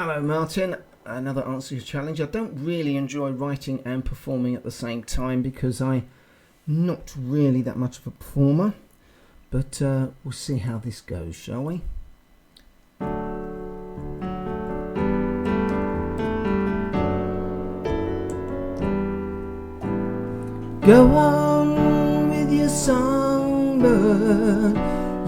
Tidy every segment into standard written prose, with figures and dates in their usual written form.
Hello, Martin. Another answer your challenge. I don't really enjoy writing and performing at the same time because I'm not really that much of a performer. But we'll see how this goes, shall we? Go on with your songbird.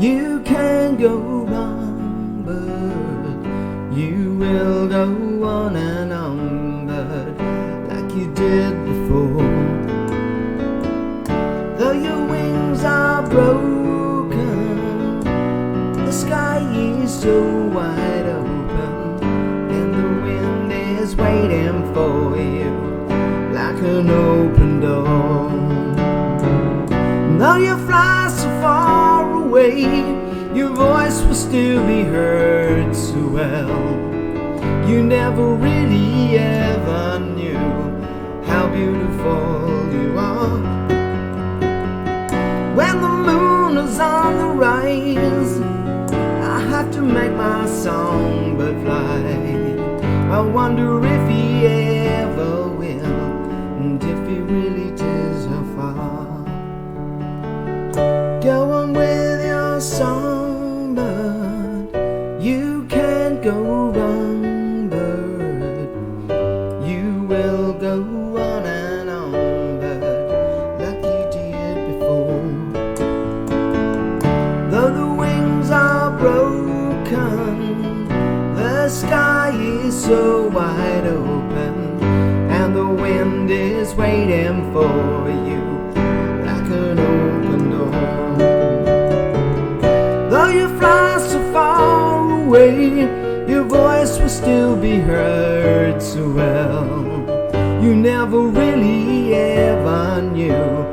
You can go wrong, but you will go on and on, but like you did before. Though your wings are broken, the sky is so wide open, and the wind is waiting for you like an open door. Though you fly so far away, your voice will still be heard so well. You never really ever knew how beautiful you are. When the moon is on the rise, I have to make my songbird fly. I wonder if he ever will, and if he really does how far. Go on with your songbird. You can't go wrong, bird. You will go on and on, bird, like you did before. Though the wings are broken, the sky is so wide open, and the wind is waiting for you like an open door. Though you fly so far away, your voice will still be heard so well. You never really ever knew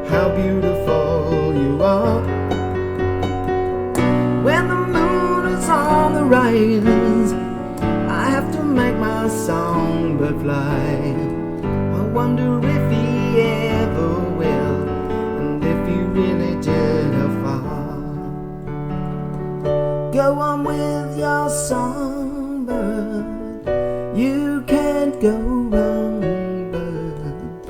how beautiful you are. When the moon is on the rise, I have to make my songbird fly. I wonder if he ever will, and if he really did how far. Go on with your songbird. You can't go wrong, bird.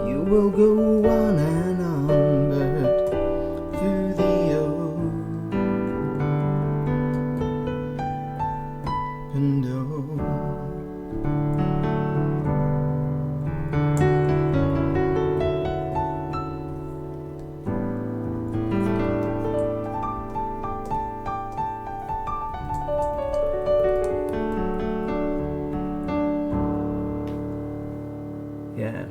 You will go on and on, bird, through the open door. Yeah.